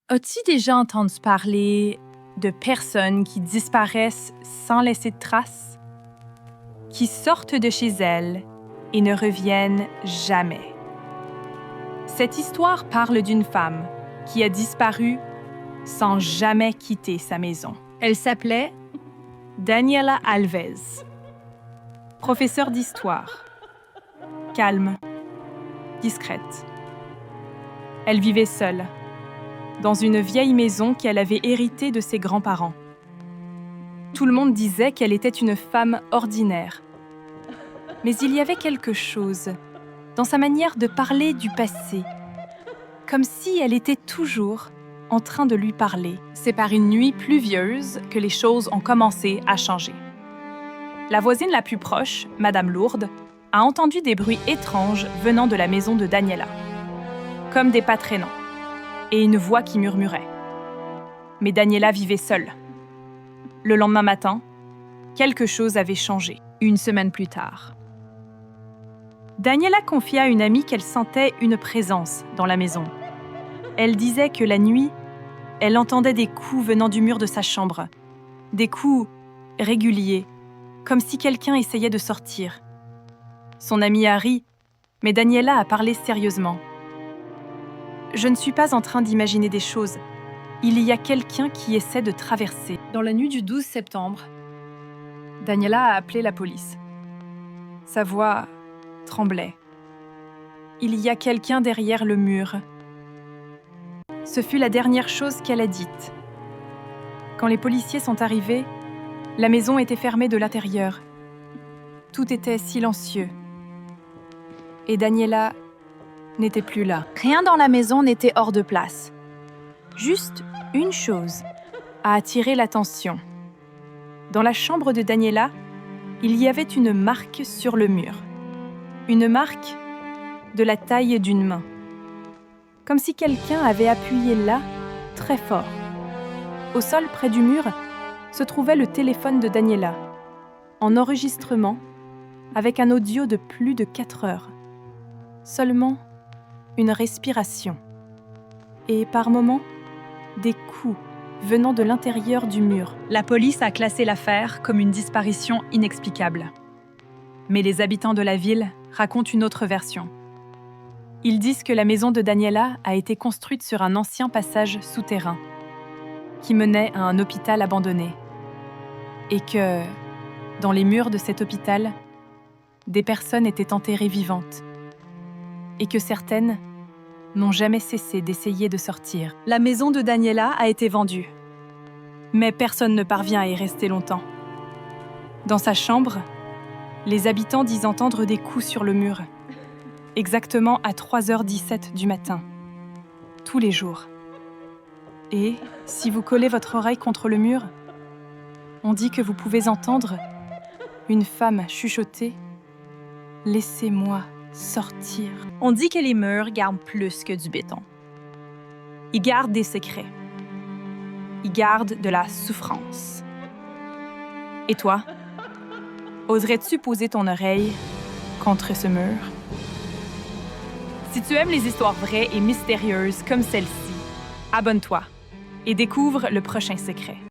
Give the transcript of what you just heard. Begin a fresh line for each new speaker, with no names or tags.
As-tu déjà entendu parler de personnes qui disparaissent sans laisser de traces, qui sortent de chez elles et ne reviennent jamais? Cette histoire parle d'une femme qui a disparu sans jamais quitter sa maison. Elle s'appelait Daniela Alves. Professeure d'histoire, calme, discrète. Elle vivait seule, dans une vieille maison qu'elle avait héritée de ses grands-parents. Tout le monde disait qu'elle était une femme ordinaire. Mais il y avait quelque chose dans sa manière de parler du passé, comme si elle était toujours en train de lui parler. C'est par une nuit pluvieuse que les choses ont commencé à changer. La voisine la plus proche, Madame Lourdes, a entendu des bruits étranges venant de la maison de Daniela, comme des pas traînants, et une voix qui murmurait. Mais Daniela vivait seule. Le lendemain matin, quelque chose avait changé, une semaine plus tard. Daniela confia à une amie qu'elle sentait une présence dans la maison. Elle disait que la nuit, elle entendait des coups venant du mur de sa chambre, des coups réguliers, comme si quelqu'un essayait de sortir. Son amie a ri, mais Daniela a parlé sérieusement. « Je ne suis pas en train d'imaginer des choses. Il y a quelqu'un qui essaie de traverser. » Dans la nuit du 12 septembre, Daniela a appelé la police. Sa voix tremblait. « Il y a quelqu'un derrière le mur. » Ce fut la dernière chose qu'elle a dite. Quand les policiers sont arrivés, la maison était fermée de l'intérieur. Tout était silencieux. Et Daniela n'était plus là. Rien dans la maison n'était hors de place. Juste une chose a attiré l'attention. Dans la chambre de Daniela, il y avait une marque sur le mur. Une marque de la taille d'une main. Comme si quelqu'un avait appuyé là, très fort. Au sol, près du mur, se trouvait le téléphone de Daniela, en enregistrement, avec un audio de plus de 4 heures. Seulement une respiration. Et par moments, des coups venant de l'intérieur du mur. La police a classé l'affaire comme une disparition inexplicable. Mais les habitants de la ville racontent une autre version. Ils disent que la maison de Daniela a été construite sur un ancien passage souterrain qui menait à un hôpital abandonné et que, dans les murs de cet hôpital, des personnes étaient enterrées vivantes et que certaines n'ont jamais cessé d'essayer de sortir. La maison de Daniela a été vendue, mais personne ne parvient à y rester longtemps. Dans sa chambre, les habitants disent entendre des coups sur le mur, exactement à 3h17 du matin, tous les jours. Et, si vous collez votre oreille contre le mur, on dit que vous pouvez entendre une femme chuchoter « Laissez-moi sortir ». On dit que les murs gardent plus que du béton. Ils gardent des secrets. Ils gardent de la souffrance. Et toi, oserais-tu poser ton oreille contre ce mur? Si tu aimes les histoires vraies et mystérieuses comme celle-ci, abonne-toi et découvre le prochain secret.